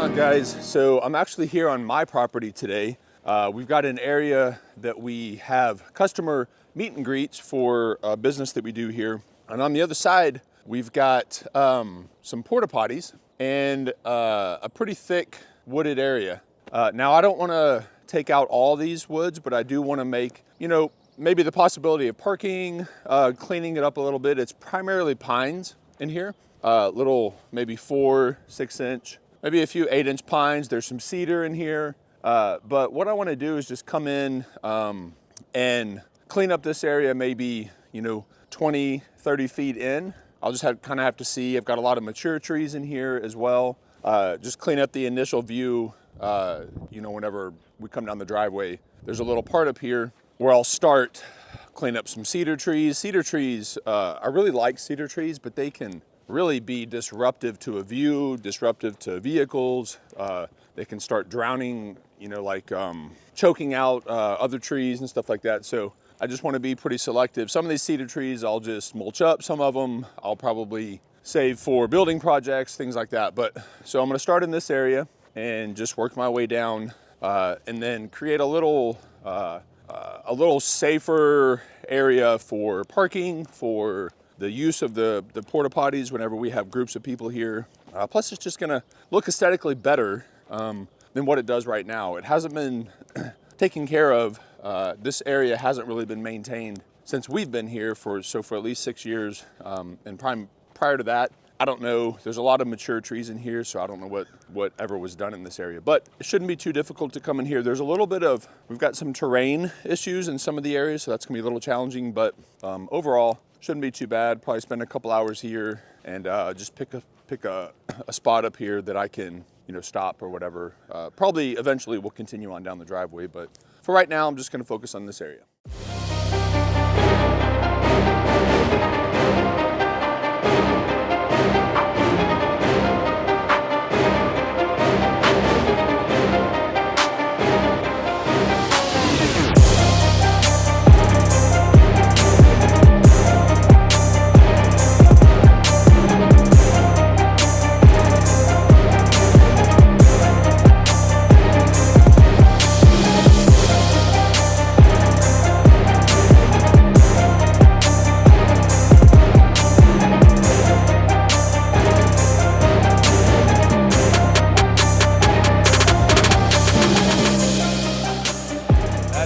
on, guys? So I'm actually here on my property today. We've got an area that we have customer meet and greets for a business that we do here. And on the other side, we've got some porta potties and a pretty thick wooded area. Now I don't want to take out all these woods, but I do want to make, maybe the possibility of parking, cleaning it up a little bit. It's primarily pines in here, little maybe 4-6 inch, maybe a few 8-inch pines. There's some cedar in here. But what I want to do is just come in and clean up this area, maybe 20-30 feet in. I'll just kind of have to see. I've got a lot of mature trees in here as well. Just clean up the initial view. Whenever we come down the driveway, there's a little part up here where I'll start clean up some cedar trees. Cedar trees, I really like cedar trees, but they can really be disruptive to a view, disruptive to vehicles. They can start drowning, choking out other trees and stuff like that. So I just want to be pretty selective. Some of these cedar trees, I'll just mulch up. Some of them I'll probably save for building projects, things like that. So I'm going to start in this area and just work my way down, and then create a little safer area for parking, for the use of the porta potties whenever we have groups of people here. Plus, it's just going to look aesthetically better than what it does right now. It hasn't been taken care of. This area hasn't really been maintained since we've been here for at least 6 years. And prior to that, I don't know. There's a lot of mature trees in here, so I don't know whatever was done in this area. But it shouldn't be too difficult to come in here. There's a little bit of, we've got some terrain issues in some of the areas, so that's gonna be a little challenging. But overall, shouldn't be too bad. Probably spend a couple hours here and just pick a spot up here that I can stop or whatever. Probably eventually we'll continue on down the driveway, but for right now, I'm just gonna focus on this area.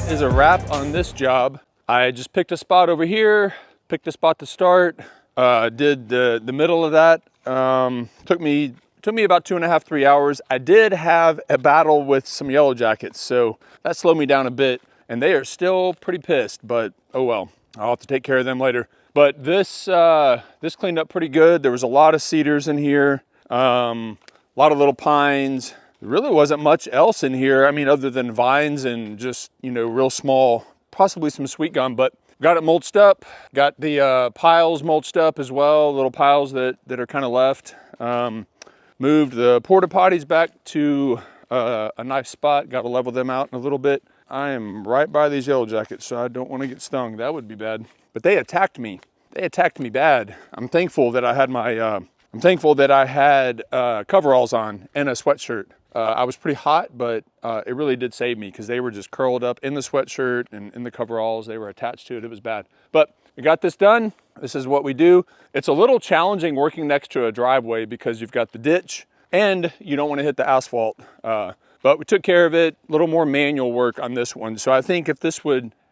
Is a wrap on this job. I just picked a spot over here, picked a spot to start, did the middle of that. Took me about 2.5-3 hours. I did have a battle with some yellow jackets, so that slowed me down a bit, and they are still pretty pissed, but oh well, I'll have to take care of them later. But this cleaned up pretty good. There was a lot of cedars in here, a lot of little pines. There really wasn't much else in here. I mean, other than vines and just, real small, possibly some sweet gum, but got it mulched up. Got the piles mulched up as well, little piles that are kind of left. Moved the porta potties back to a nice spot. Got to level them out in a little bit. I am right by these yellow jackets, so I don't want to get stung. That would be bad. But they attacked me. They attacked me bad. I'm thankful that I had my coveralls on and a sweatshirt. I was pretty hot, but it really did save me because they were just curled up in the sweatshirt and in the coveralls. They were attached to it. It was bad. But we got this done. This is what we do. It's a little challenging working next to a driveway because you've got the ditch and you don't want to hit the asphalt. But we took care of it. A little more manual work on this one. So I think if this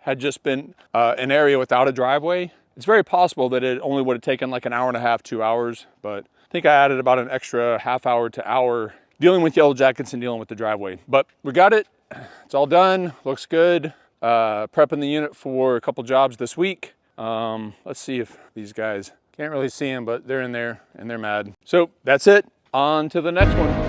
had just been an area without a driveway, it's very possible that it only would have taken like an hour and a half, 2 hours. But I think I added about an extra half hour to hour dealing with yellow jackets and dealing with the driveway. But we got it. It's all done. Looks good. Prepping the unit for a couple jobs this week. Let's see if these guys, can't really see them, but they're in there and they're mad. So that's it. On to the next one.